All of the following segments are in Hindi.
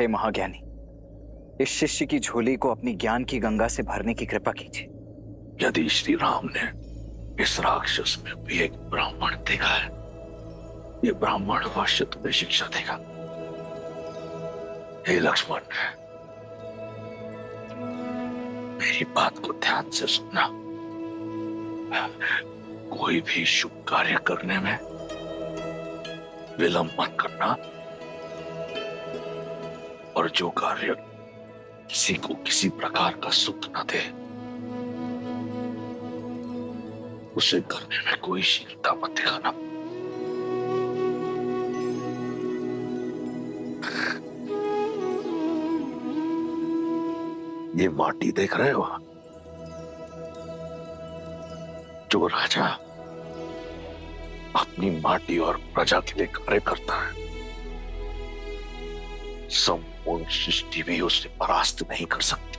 हे महाज्ञानी, इस शिष्य की झोली को अपनी ज्ञान की गंगा से भरने की कृपा कीजिए। यदि श्री राम ने इस राक्षस में भी एक ब्राह्मण देखा है, ये ब्राह्मण अवश्य तुम्हें शिक्षा देगा। हे लक्ष्मण, मेरी बात को ध्यान से सुनना। कोई भी शुभ कार्य करने में विलंब मत करना, और जो कार्य किसी को किसी प्रकार का सुख न दे, उसे करने में कोई शीलता मत दिखाना। ये माटी देख रहे हो? जो राजा अपनी माटी और प्रजा के लिए कार्य करता है, संपूर्ण सृष्टि भी उसे परास्त नहीं कर सकती।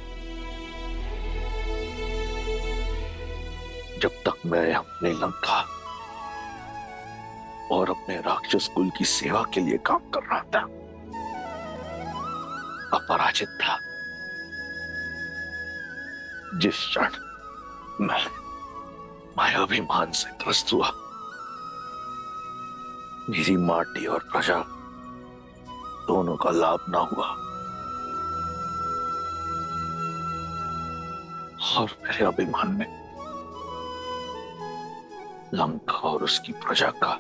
जब तक मैं अपने लंका और अपने राक्षस कुल की सेवा के लिए काम कर रहा था, अपराजित था, जिस क्षण मैं अभिमान से ग्रस्त हुआ, मेरी माटी और प्रजा दोनों का लाभ ना हुआ, और मेरे अभिमान ने लंका और उसकी प्रजा का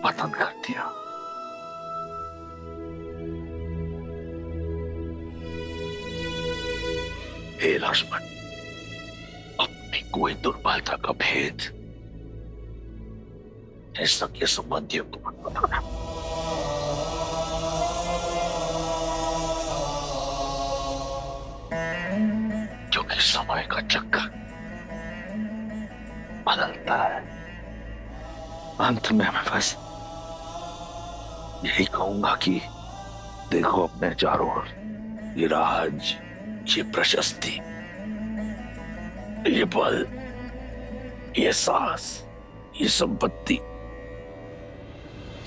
पतन कर दिया। हे लक्ष्मण, अपनी कोई दुर्बलता का भेद सगे संबंधियों को मत बताना। क्योंकि समय का चक्कर बदलता है। अंत में मैं बस यही कहूंगा कि देखो अपने चारों ओर, ये राज, ये प्रशस्ति, ये बल, ये साहस, ये संपत्ति,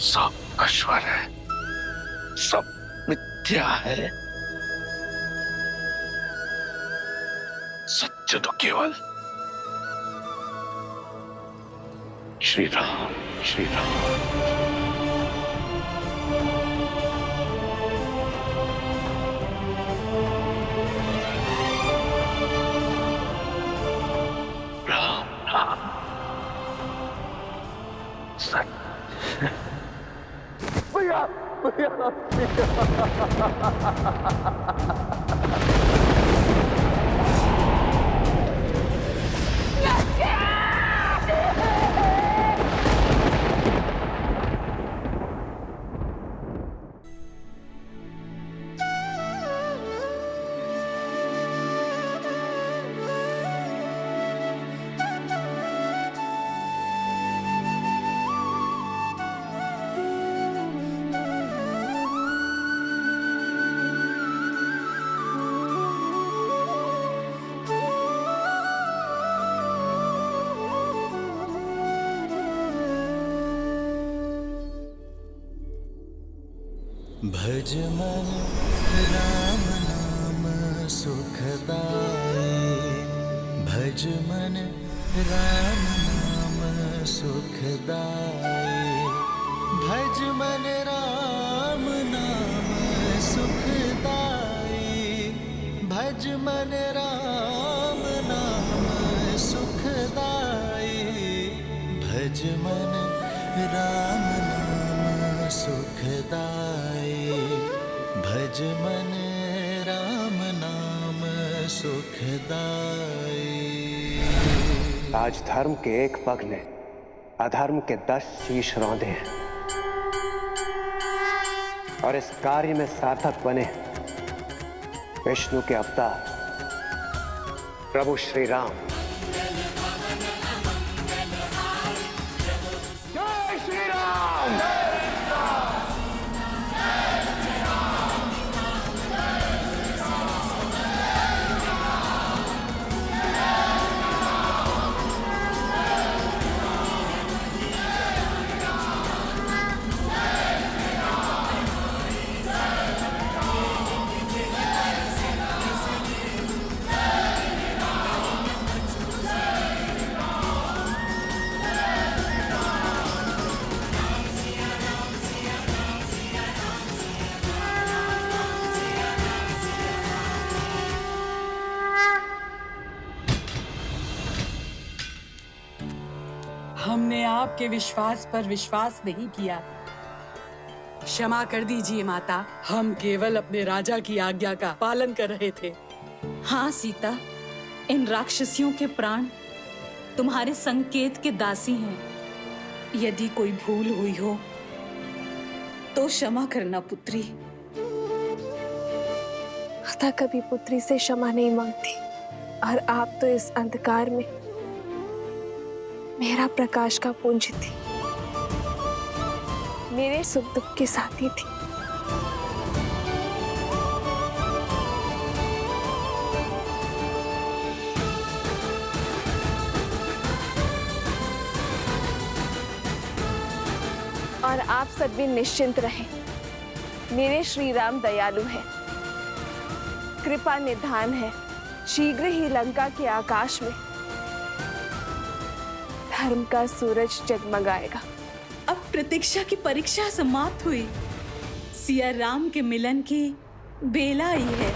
सब नश्वर है, सब मिथ्या है। सत्य तो केवल श्री राम, श्री राम। राम राम सत्य। भैया भैया भज मन राम नाम सुखदाई, भज मन राम नाम सुखदाई, भज मन राम नाम सुखदाई, भज मन राम नाम सुखदाई, भज मन राम नाम सुखदाई, भज मन राम नाम सुखदाई। आज धर्म के एक पग ने अधर्म के 10 शीश रौंदे हैं, और इस कार्य में सार्थक बने विष्णु के अवतार प्रभु श्री राम। जय श्री राम। आपके विश्वास पर विश्वास नहीं किया। क्षमा कर दीजिए माता, हम केवल अपने राजा की आज्ञा का पालन कर रहे थे। हाँ सीता, इन राक्षसियों के प्राण तुम्हारे संकेत के दासी हैं। यदि कोई भूल हुई हो तो क्षमा करना पुत्री। माता कभी पुत्री से क्षमा नहीं मांगती, और आप तो इस अंधकार में मेरा प्रकाश का पुंज थी, मेरे सुख दुख के साथी थी। और आप सब भी निश्चिंत रहें, मेरे श्री राम दयालु हैं, कृपा निधान है। शीघ्र ही लंका के आकाश में धर्म का सूरज जगमगाएगा। अब प्रतीक्षा की परीक्षा समाप्त हुई। सिया राम के मिलन की बेला आई है।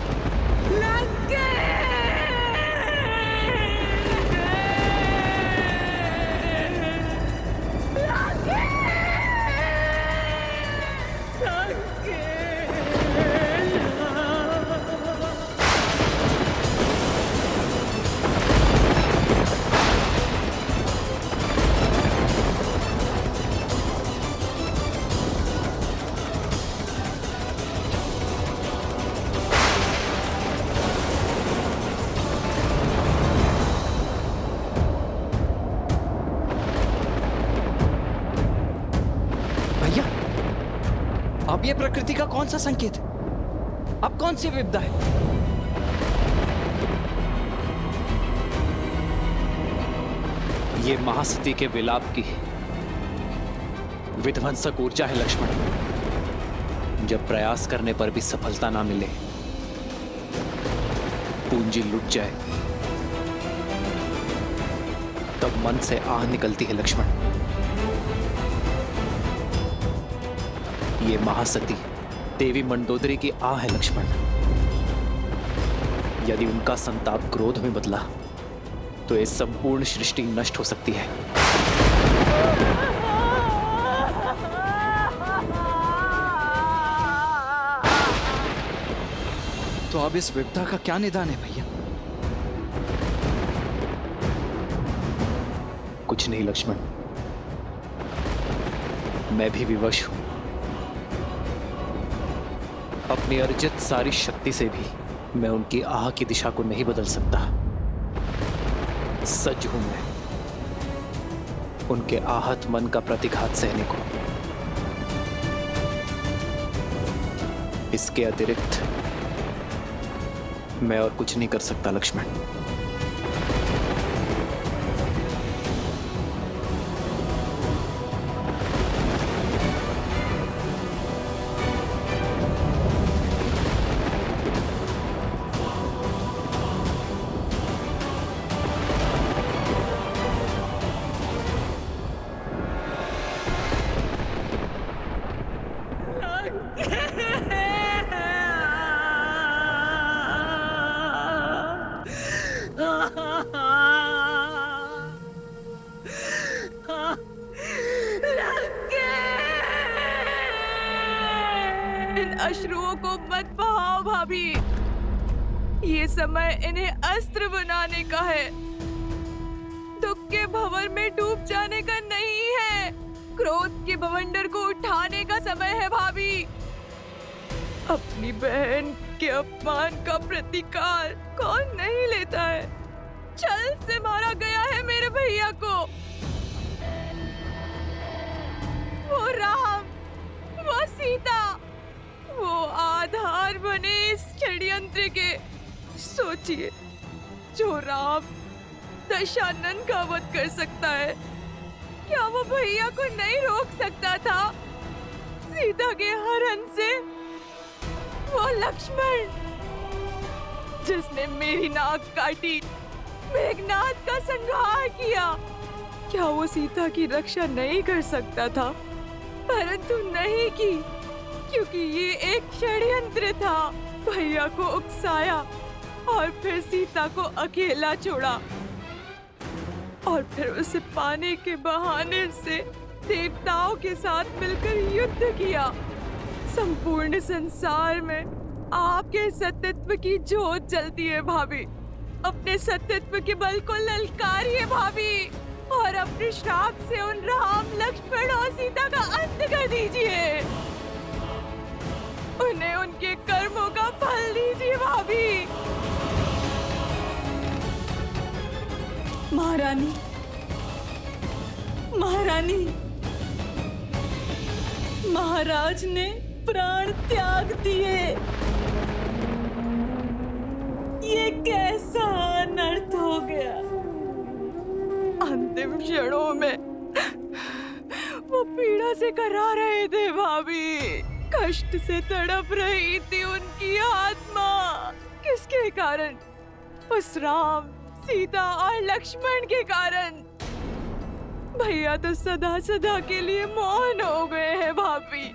अब ये प्रकृति का कौन सा संकेत है? अब कौन सी विपदा है? ये महासती के विलाप की विध्वंसक ऊर्जा है लक्ष्मण। जब प्रयास करने पर भी सफलता ना मिले, पूंजी लुट जाए, तब मन से आह निकलती है लक्ष्मण। ये महासती देवी मंडोदरी की आह है लक्ष्मण। यदि उनका संताप क्रोध में बदला तो ये संपूर्ण सृष्टि नष्ट हो सकती है। तो अब इस विपदा का क्या निदान है भैया? कुछ नहीं लक्ष्मण, मैं भी विवश हूं। अपनी अर्जित सारी शक्ति से भी मैं उनकी आह की दिशा को नहीं बदल सकता। सज्ज हूं मैं उनके आहत मन का प्रतिघात सहने को। इसके अतिरिक्त मैं और कुछ नहीं कर सकता लक्ष्मण। इन अश्रुओं को मत बहाओ भाभी, ये समय इन्हें अस्त्र बनाने का है, दुख के भंवर में डूब जाने का नहीं है। क्रोध के बवंडर को उठाने का समय है भाभी। अपनी बहन के अपमान का प्रतिकार कौन नहीं लेता है? छल से मारा गया है मेरे भैया को। वो राम, वो सीता, वो आधार बने इस षड्यंत्र के। सोचिए, जो राम दशानन का वध कर सकता है, क्या वो भैया को नहीं रोक सकता था सीता के हरण से? वो लक्ष्मण जिसने मेरी नाक काटी, मेघनाद का संहार किया, क्या वो सीता की रक्षा नहीं कर सकता था? परंतु नहीं की, क्योंकि ये एक षड्यंत्र था। भैया को उकसाया और फिर सीता को अकेला छोड़ा। और फिर उसे पाने के बहाने से देवताओं के साथ मिलकर युद्ध किया। संपूर्ण संसार में आपके सत्यत्व की जोत जलती है भाभी। अपने सत्यत्व के बल को ललकारिए भाभी, और अपने श्राप से उन राम, लक्ष्मण और सीता का अंत कर दीजिए। उन्हें उनके कर्मों का फल दीजिए भाभी। महारानी, महारानी, महाराज ने प्राण त्याग दिए। ये कैसा अनर्थ हो गया। अंतिम क्षणों में वो पीड़ा से करा रहे थे भाभी। कष्ट से तड़प रही थी उनकी आत्मा। किसके कारण? उस राम, सीता और लक्ष्मण के कारण। भैया तो सदा सदा के लिए मौन हो गए हैं भाभी।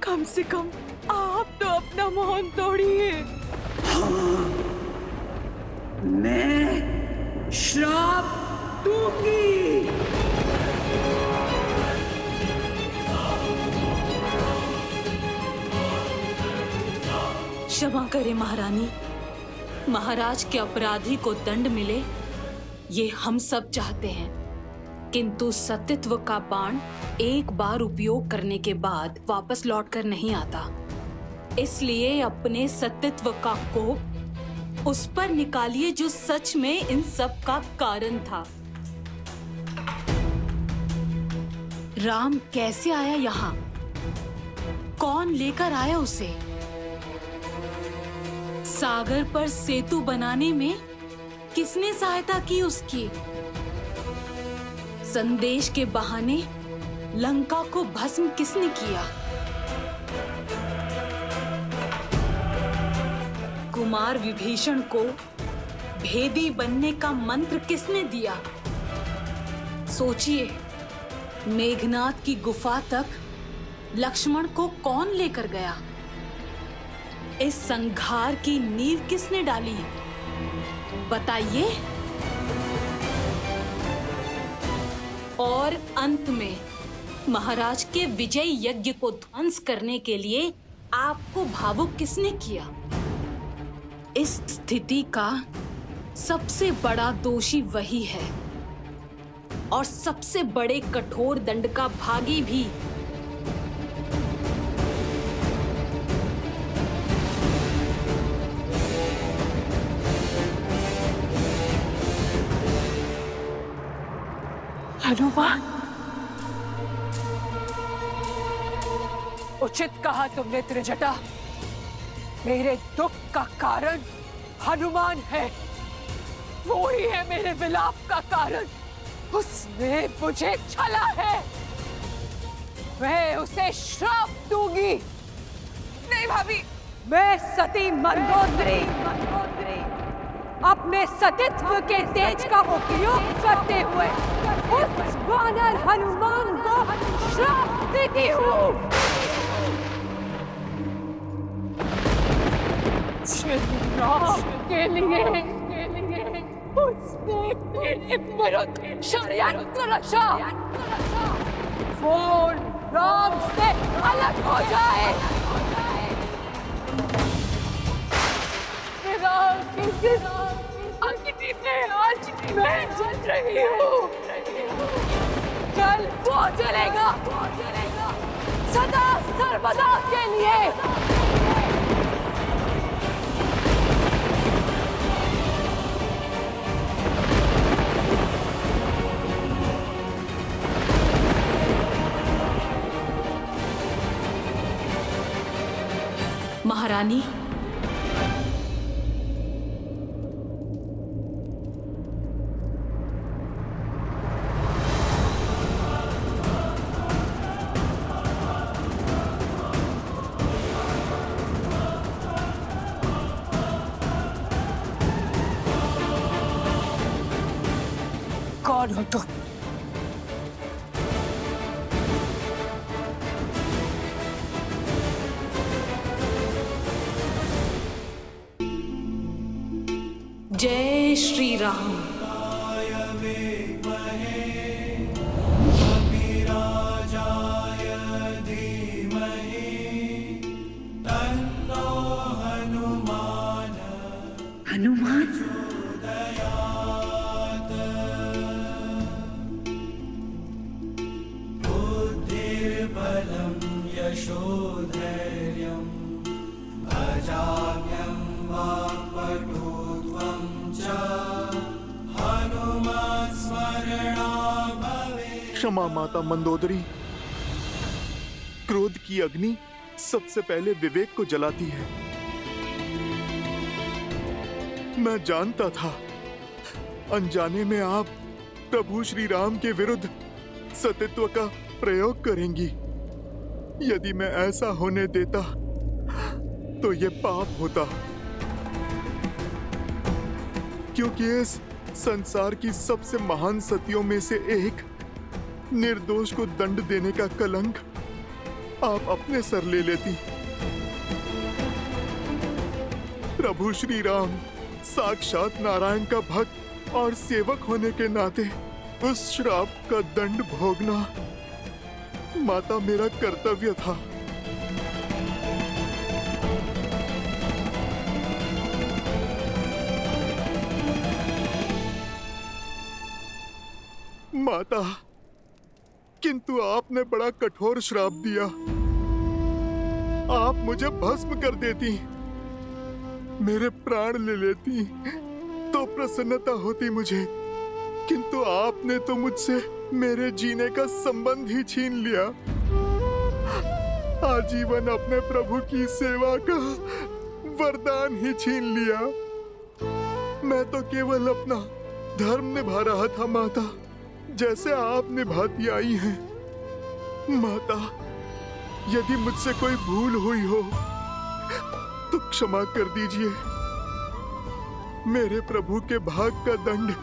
कम से कम आप तो अपना मौन तोड़िए। मैं श्राप दूंगी। क्षमा करें महारानी, महाराज के अपराधी को दंड मिले, ये हम सब चाहते हैं। किंतु सत्यत्व का बाण एक बार उपयोग करने के बाद वापस लौटकर नहीं आता। इसलिए अपने सत्यत्व का कोप उस पर निकालिए जो सच में इन सब का कारण था। राम कैसे आया यहाँ? कौन लेकर आया उसे? सागर पर सेतु बनाने में किसने सहायता की उसकी? संदेश के बहाने लंका को भस्म किसने किया? कुमार विभीषण को भेदी बनने का मंत्र किसने दिया? सोचिए, मेघनाद की गुफा तक लक्ष्मण को कौन लेकर गया? इस संघार की नींव किसने डाली? बताइए। और अंत में महाराज के विजय यज्ञ को ध्वंस करने के लिए आपको भावुक किसने किया? इस स्थिति का सबसे बड़ा दोषी वही है, और सबसे बड़े कठोर दंड का भागी भी। हनुमान, उचित कहा तुमने त्रिजटा। मेरे दुख का कारण हनुमान है। वो ही है मेरे विलाप का कारण। उसने मुझे छला है। मैं उसे श्राप दूंगी। नहीं भाभी। मैं सती मंदोदरी अपने सतीत्व के तेज का उपयोग करते हुए उस वानर हनुमान को श्राप देती हूँ। राम के लिए उसने मेरे विरुद्ध षड्यंत्र रचा। वो राम से अलग हो जाए। राम की जिस अग्नि में आज मैं जल रही हूँ, कल वो जलेगा, सदा सर्वदा के लिए। महारानी, कौन हो तुम? जय श्री राम। हनुमान। क्षमा माता मंदोदरी। क्रोध की अग्नि सबसे पहले विवेक को जलाती है। मैं जानता था अनजाने में आप प्रभु श्री राम के विरुद्ध सतीत्व का प्रयोग करेंगी। यदि मैं ऐसा होने देता तो ये पाप होता, क्योंकि इस संसार की सबसे महान सतियों में से एक निर्दोष को दंड देने का कलंक आप अपने सर ले लेती। प्रभु श्री राम साक्षात नारायण का भक्त और सेवक होने के नाते उस श्राप का दंड भोगना माता मेरा कर्तव्य था। माता, किंतु आपने बड़ा कठोर श्राप दिया। आप मुझे भस्म कर देती, मेरे प्राण ले लेती तो प्रसन्नता होती मुझे, किंतु आपने तो मुझसे मेरे जीने का संबंध ही छीन लिया। आजीवन अपने प्रभु की सेवा का वरदान ही छीन लिया। मैं तो केवल अपना धर्म निभा रहा था माता, जैसे आप निभाती आई हैं। माता, यदि मुझसे कोई भूल हुई हो तो क्षमा कर दीजिए। मेरे प्रभु के भाग का दंड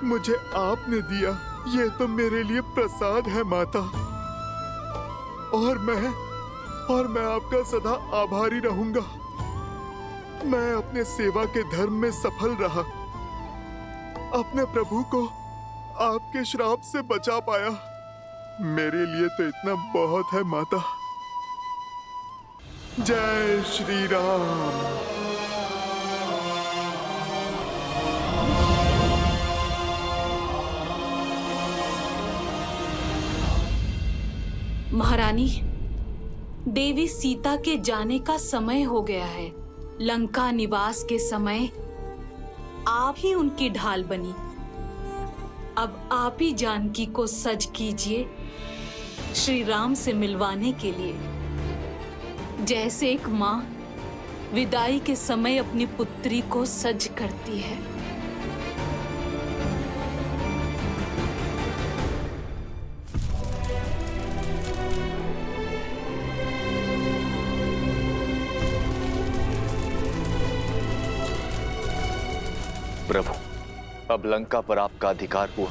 मुझे आपने दिया, ये तो मेरे लिए प्रसाद है माता। और मैं आपका सदा आभारी रहूंगा। मैं अपने सेवा के धर्म में सफल रहा, अपने प्रभु को आपके श्राप से बचा पाया। मेरे लिए तो इतना बहुत है माता। जय श्री राम। महारानी, देवी सीता के जाने का समय हो गया है। लंका निवास के समय आप ही उनकी ढाल बनी। अब आप ही जानकी को सज कीजिए श्री राम से मिलवाने के लिए, जैसे एक माँ विदाई के समय अपनी पुत्री को सज करती है। प्रभु, अब लंका पर आपका अधिकार हुआ।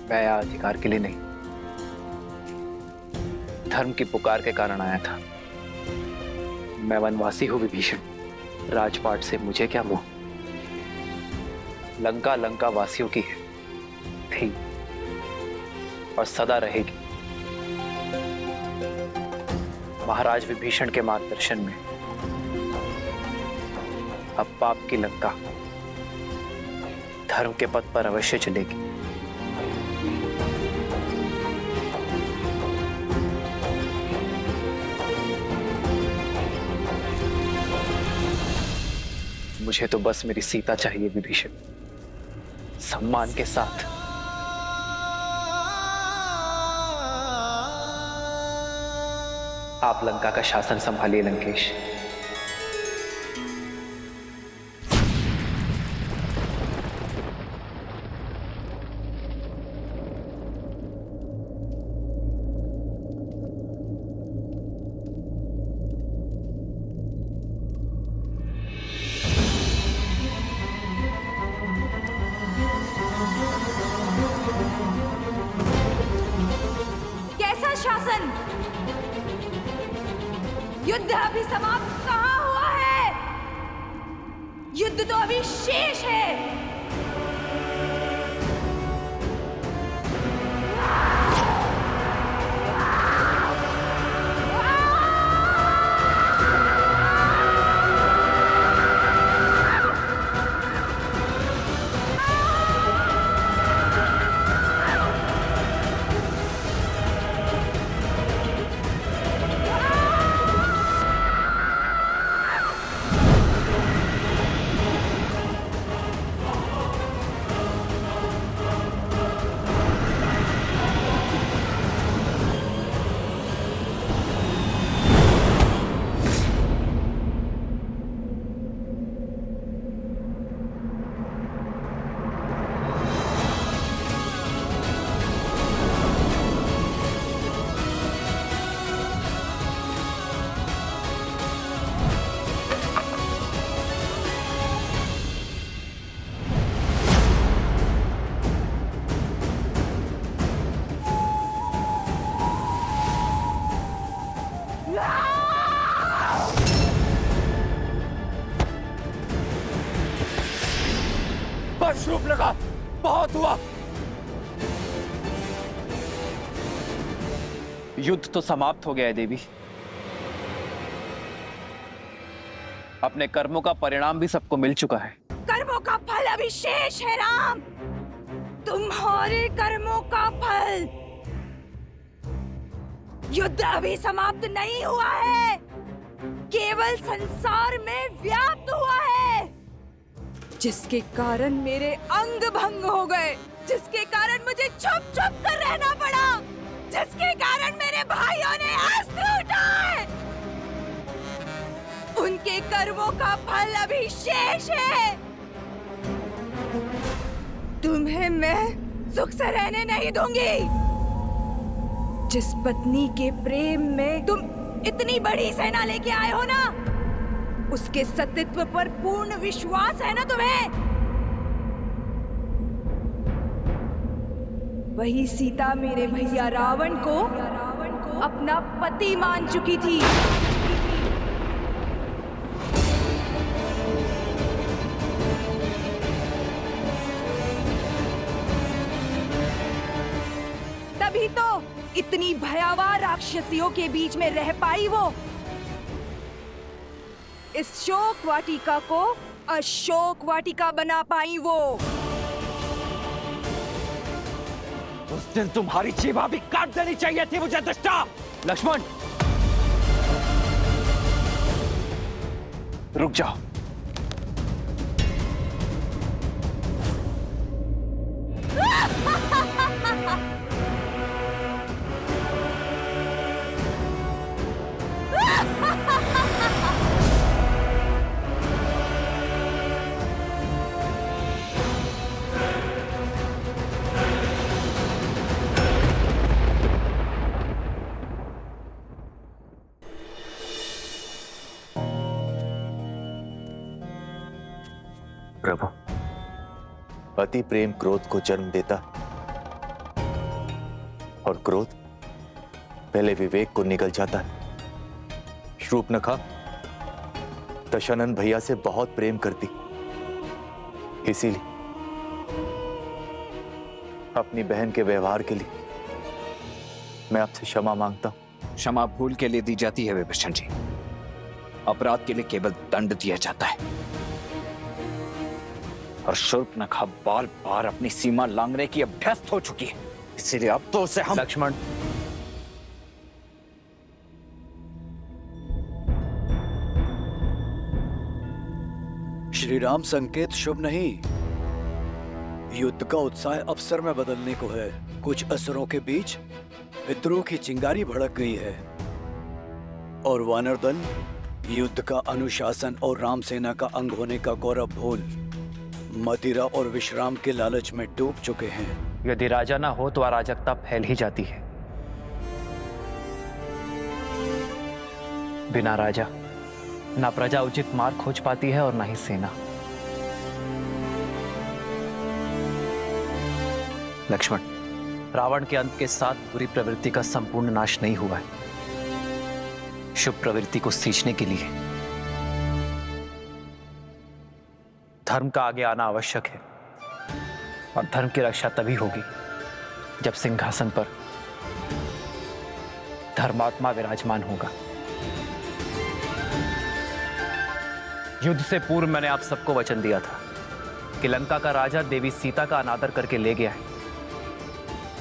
मैं यहाँ अधिकार के लिए नहीं, धर्म की पुकार के कारण आया था। मैं वनवासी हूं विभीषण, राजपाट से मुझे क्या मोह। लंका लंका वासियों की है, थी और सदा रहेगी। महाराज विभीषण के मार्गदर्शन में अब पाप की लंका धर्म के पथ पर अवश्य चलेगी। मुझे तो बस मेरी सीता चाहिए विभीषण, सम्मान के साथ। आप लंका का शासन संभालिए लंकेश। कैसा शासन? युद्ध अभी समाप्त कहाँ हुआ है? युद्ध तो अभी शेष है। बस शूर्पणखा, बहुत हुआ। युद्ध तो समाप्त हो गया है देवी। अपने कर्मों का परिणाम भी सबको मिल चुका है। कर्मों का फल अभी शेष है राम, तुम्हारे कर्मों का फल। युद्ध अभी समाप्त नहीं हुआ है, केवल संसार में व्याप्त हुआ है, जिसके कारण मेरे अंग भंग हो गए, जिसके कारण मुझे छुप छुप कर रहना पड़ा, जिसके कारण मेरे भाइयों ने अस्त्र उठाए। उनके कर्मों का फल अभी शेष है। तुम्हें मैं सुख से रहने नहीं दूंगी। जिस पत्नी के प्रेम में तुम इतनी बड़ी सेना लेके आए हो ना, उसके सतीत्व पर पूर्ण विश्वास है ना तुम्हें? वही सीता मेरे भैया रावण को अपना पति मान चुकी थी। तभी तो इतनी भयावह राक्षसियों के बीच में रह पाई वो। इस शोक वाटिका को अशोक वाटिका बना पाई वो। उस दिन तुम्हारी जीवा भी काट देनी चाहिए थी मुझे दुष्टा। लक्ष्मण, रुक जाओ। प्रभु, अति प्रेम क्रोध को जन्म देता और क्रोध पहले विवेक को निगल जाता है। शूर्पणखा दशानन भैया से बहुत प्रेम करती, इसीलिए अपनी बहन के व्यवहार के लिए मैं आपसे क्षमा मांगता हूं। क्षमा भूल के लिए दी जाती है विभीषण जी, अपराध के लिए केवल दंड दिया जाता है। और शूर्पणखा बार बार अपनी सीमा लांघने की अभ्यस्त हो चुकी है, इसीलिए अब तो उसे हम। लक्ष्मण, श्री राम संकेत शुभ नहीं। युद्ध का उत्साह अवसर में बदलने को है। कुछ असुरों के बीच विद्रोह की चिंगारी भड़क गई है और वानर दल युद्ध का अनुशासन और राम सेना का अंग होने का गौरव भूल मदिरा और विश्राम के लालच में डूब चुके हैं। यदि राजा ना हो तो अराजकता फैल ही जाती है। बिना राजा ना प्रजा उचित मार्ग खोज पाती है और ना ही सेना। लक्ष्मण, रावण के अंत के साथ बुरी प्रवृत्ति का संपूर्ण नाश नहीं हुआ है। शुभ प्रवृत्ति को सींचने के लिए धर्म का आगे आना आवश्यक है और धर्म की रक्षा तभी होगी जब सिंहासन पर धर्मात्मा विराजमान होगा। युद्ध से पूर्व मैंने आप सबको वचन दिया था कि लंका का राजा देवी सीता का अनादर करके ले गया है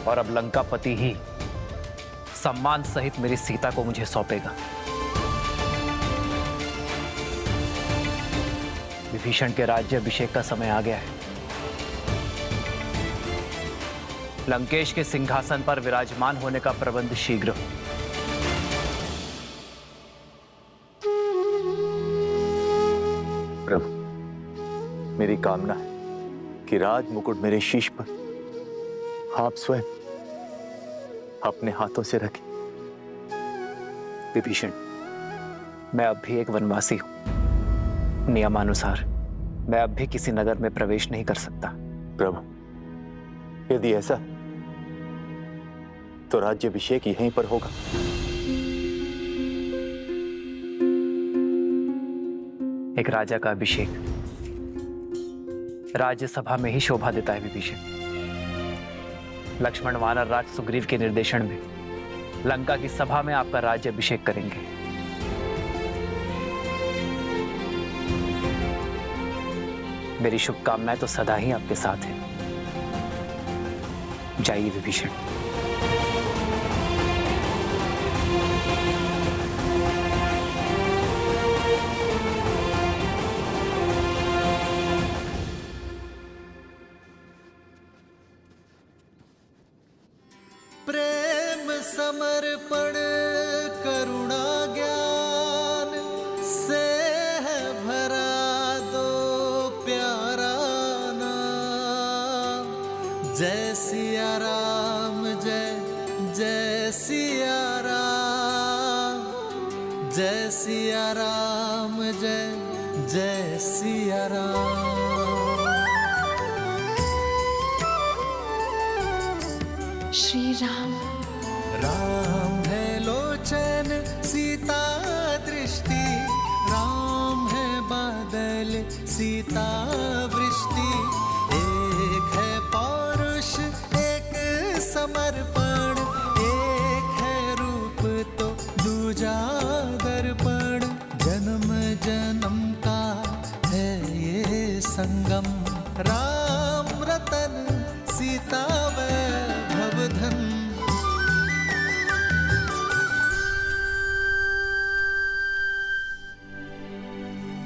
और अब लंकापति ही सम्मान सहित मेरी सीता को मुझे सौंपेगा। विभीषण के राज्याभिषेक का समय आ गया है। लंकेश के सिंहासन पर विराजमान होने का प्रबंध शीघ्र हो। प्रभु, मेरी कामना है कि राज मुकुट मेरे शीश पर आप स्वयं अपने हाथों से रखें। विभीषण, मैं अब भी एक वनवासी हूं। नियमानुसार मैं अब भी किसी नगर में प्रवेश नहीं कर सकता। प्रभु, यदि ऐसा तो राज्याभिषेक यहीं पर होगा। एक राजा का अभिषेक राज्यसभा में ही शोभा देता है विभीषण। लक्ष्मण वानर राज सुग्रीव के निर्देशन में लंका की सभा में आपका राज्याभिषेक करेंगे। मेरी शुभकामनाएं तो सदा ही आपके साथ हैं। जाइए विभीषण। प्रेम समर्पण करुणा ज्ञान से है भरा दो प्यारा नाम। जय सिया राम, जय जय सिया राम, जय सिया राम, जय जय सिया राम। श्री राम। राम है लोचन सीता दृष्टि, राम है बादल सीता वृष्टि। एक है पौरुष एक समर्पण, एक है रूप तो दूजा दर्पण। जन्म जन्म का है ये संगम, राम रतन सीता वैभव धन।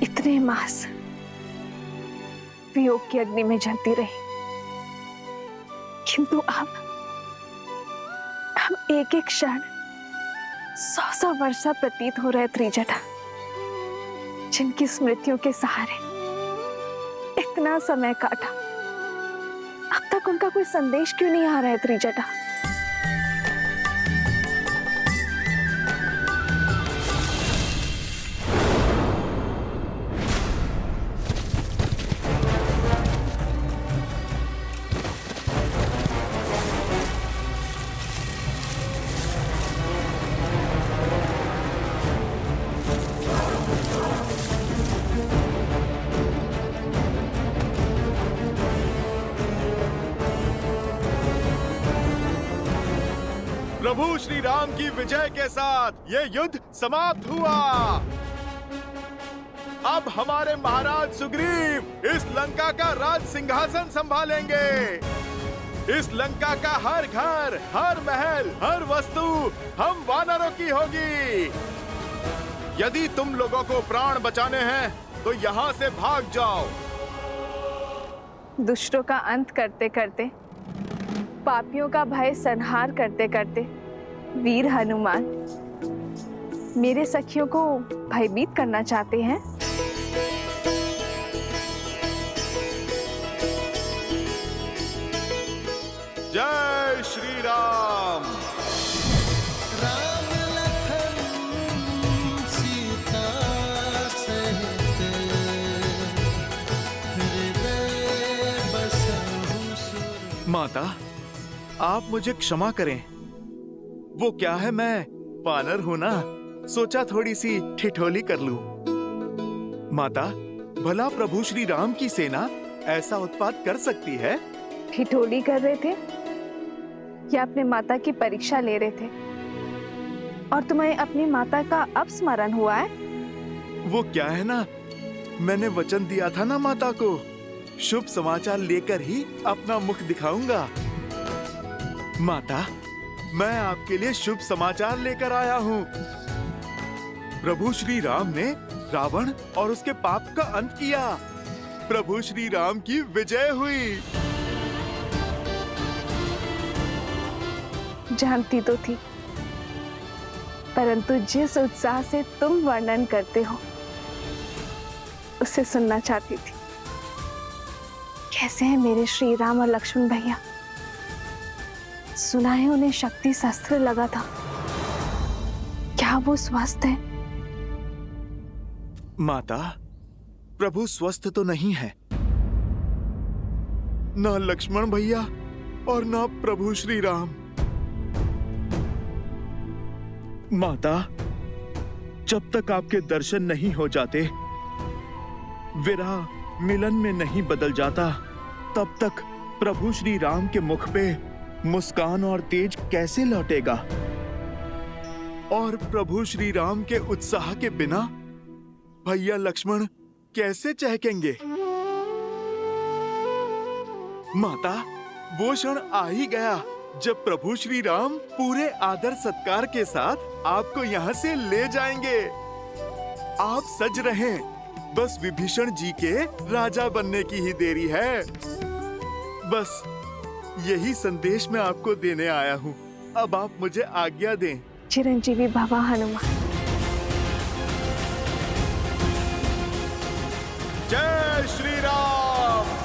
इतने मास वियोग की अग्नि में जलती रही, किंतु अब एक एक क्षण 100 वर्षा प्रतीत हो रहे त्रिजटा, जिनकी स्मृतियों के सहारे इतना समय काटा, अब तक उनका कोई संदेश क्यों नहीं आ रहा है त्रिजटा? प्रभु श्री राम की विजय के साथ ये युद्ध समाप्त हुआ। अब हमारे महाराज सुग्रीव इस लंका का राज सिंहासन संभालेंगे। इस लंका का हर घर, हर महल, हर वस्तु हम वानरों की होगी। यदि तुम लोगों को प्राण बचाने हैं तो यहाँ से भाग जाओ। दुष्टों का अंत करते करते, पापियों का भय संहार करते करते वीर हनुमान मेरे सखियों को भयभीत करना चाहते हैं। जय श्री राम। राम लखन सीता सहित हृदय बसहु सुर। माता, आप मुझे क्षमा करें। वो क्या है, मैं वानर हूं ना, सोचा थोड़ी सी ठिठोली कर लूं। माता, भला प्रभु श्री राम की सेना ऐसा उत्पात कर सकती है? ठिठोली कर रहे थे या अपने माता की परीक्षा ले रहे थे? और तुम्हें अपनी माता का अब स्मरण हुआ है? वो क्या है ना, मैंने वचन दिया था ना माता को, शुभ समाचार लेकर ही अपना मुख दिखाऊंगा। माता, मैं आपके लिए शुभ समाचार लेकर आया हूँ। प्रभु श्री राम ने रावण और उसके पाप का अंत किया। प्रभु श्री राम की विजय हुई। जानती तो थी, परंतु जिस उत्साह से तुम वर्णन करते हो उसे सुनना चाहती थी। कैसे हैं मेरे श्री राम और लक्ष्मण भैया? सुना है उन्हें शक्ति शस्त्र लगा था, क्या वो स्वस्थ है? माता, प्रभु स्वस्थ तो नहीं है। ना लक्ष्मण भैया और ना प्रभु श्री राम। माता, जब तक आपके दर्शन नहीं हो जाते, विरह मिलन में नहीं बदल जाता, तब तक प्रभु श्री राम के मुख पे मुस्कान और तेज कैसे लौटेगा? और प्रभु श्री राम के उत्साह के बिना भैया लक्ष्मण कैसे चहकेंगे? माता, वो क्षण आ ही गया जब प्रभु श्री राम पूरे आदर सत्कार के साथ आपको यहाँ से ले जाएंगे। आप सज रहें, बस विभीषण जी के राजा बनने की ही देरी है। बस यही संदेश मैं आपको देने आया हूँ। अब आप मुझे आज्ञा दें। चिरंजीवी भवा हनुमान। जय श्री राम।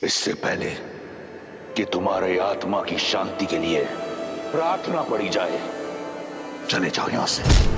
इससे पहले कि तुम्हारे आत्मा की शांति के लिए प्रार्थना पड़ी जाए, चले जाओ यहां से।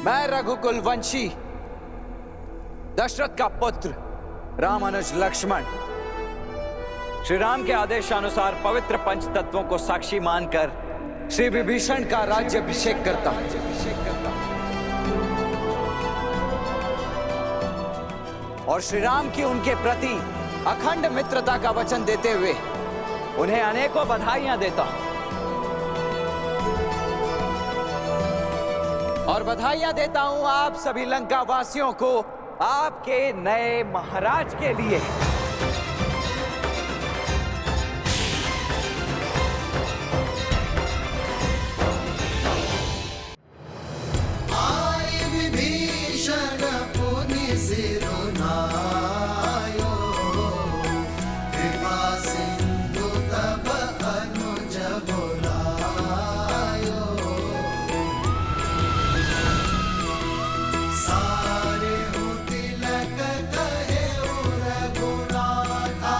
मैं रघुकुल वंशी दशरथ का पुत्र रामानुज लक्ष्मण श्री राम के आदेशानुसार पवित्र पंच तत्वों को साक्षी मानकर श्री विभीषण का राज्याभिषेक करता हूं। और श्री राम की उनके प्रति अखंड मित्रता का वचन देते हुए उन्हें अनेकों बधाइयां देता हूं और बधाइयां देता हूं आप सभी लंका वासियों को आपके नए महाराज के लिए। आई विभीषण पुनि सिरुनायो, कृपा सिंधु तब अनुज बुलायो। सारे तिलक कहे रघुनाथा,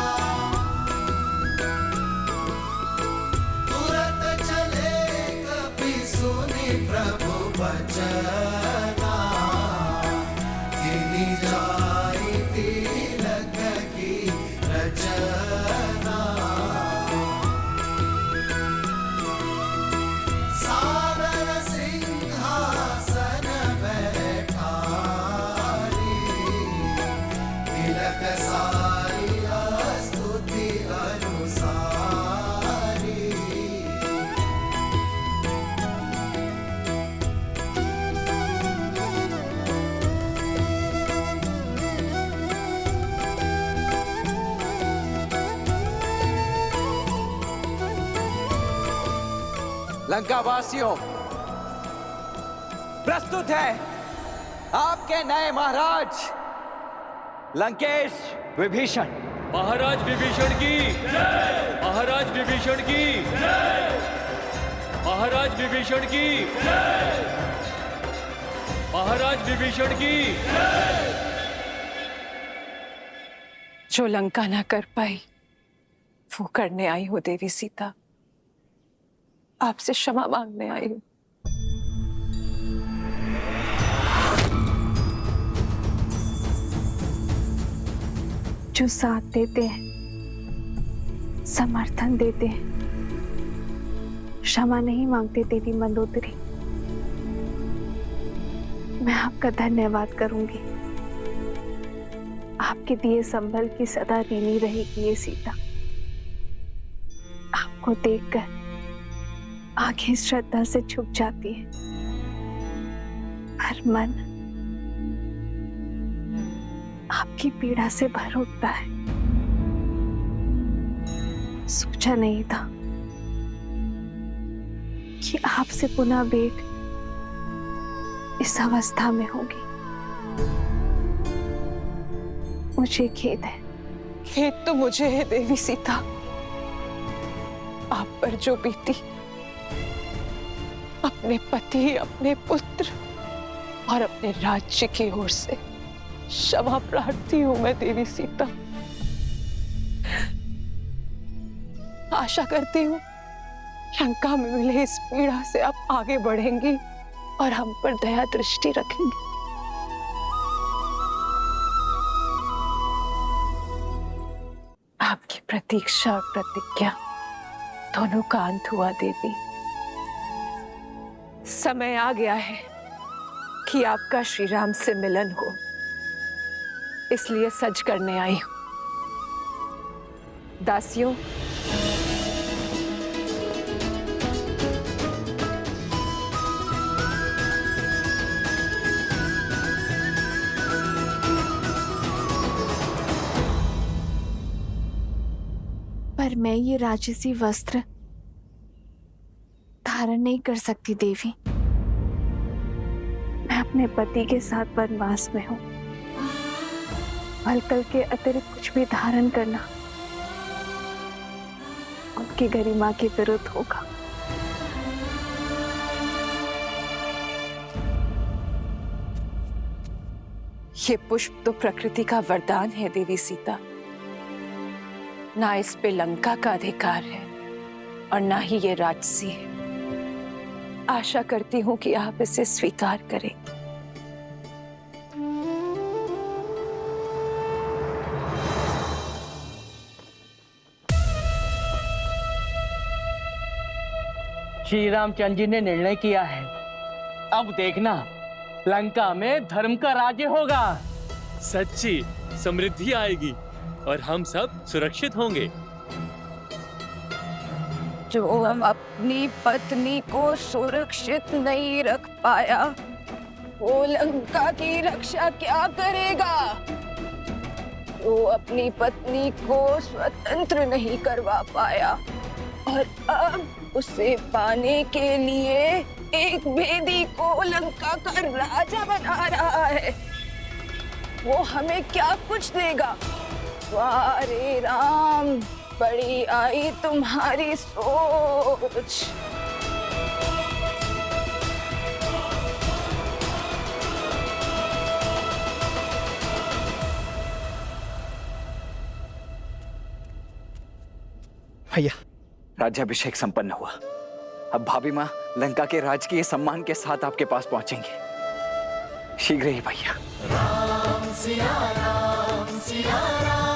तुरत चले कपि सुनि प्रभु बचना, गिनी जाई तिलक की रचना। सादर सिंहासन बैठारी, तिलक सारी स्तुति अनुसारी। लंका वासियों, प्रस्तुत है आपके नए महाराज लंकेश विभीषण। महाराज विभीषण की जय, महाराज विभीषण की जय, महाराज विभीषण की जय, महाराज विभीषण की जय। जो लंका ना कर पाई वो करने आई हो देवी सीता। आपसे क्षमा मांगने आई हूं। जो साथ देते हैं, समर्थन देते हैं, क्षमा नहीं मांगते देवी मंदोदरी। मैं आपका धन्यवाद करूंगी। आपके दिए संबल की सदा ऋणी रहेगी ये सीता। आपको देखकर आंखें श्रद्धा से झुक जाती है, पर मन आपकी पीड़ा से भर उठता है। सोचा नहीं था कि आपसे पुनः भेंट इस अवस्था में होगी। मुझे खेद है। खेद तो मुझे है देवी सीता। आप पर जो बीती, अपने पति, अपने पुत्र और अपने राज्य की ओर से क्षमा प्रार्थी हूं मैं देवी सीता। आशा करती हूँ लंका में मिले इस पीड़ा से आप आगे बढ़ेंगी और हम पर दया दृष्टि रखेंगे। आपकी प्रतीक्षा और प्रतिज्ञा दोनों का अंत हुआ देवी। समय आ गया है कि आपका श्री राम से मिलन हो, इसलिए सज करने आई हूं। दासियों, पर मैं ये राजसी वस्त्र धारण नहीं कर सकती देवी। मैं अपने पति के साथ वनवास में हूं। वलकल के अतिरिक्त कुछ भी धारण करना उनकी गरिमा के विरुद्ध होगा। ये पुष्प तो प्रकृति का वरदान है देवी सीता। ना इस पे लंका का अधिकार है और ना ही ये राजसी है। आशा करती हूं कि आप इसे स्वीकार करें। श्री रामचंद्र जी ने निर्णय किया है, अब देखना लंका में धर्म का राज्य होगा। सच्ची समृद्धि आएगी। और हम सब सुरक्षित होंगे। जो अपनी पत्नी को सुरक्षित नहीं रख पाया, वो लंका की रक्षा क्या करेगा? वो अपनी पत्नी को स्वतंत्र नहीं करवा पाया और अब उसे पाने के लिए एक भेदी को लंका का राजा बना रहा है। वो हमें क्या कुछ देगा? वाह रे राम, बड़ी आई तुम्हारी सोच। भैया, राज्याभिषेक संपन्न हुआ। अब भाभी माँ लंका के राजकीय सम्मान के साथ आपके पास पहुंचेंगे। शीघ्र ही भैया। राम सिया राम सिया राम।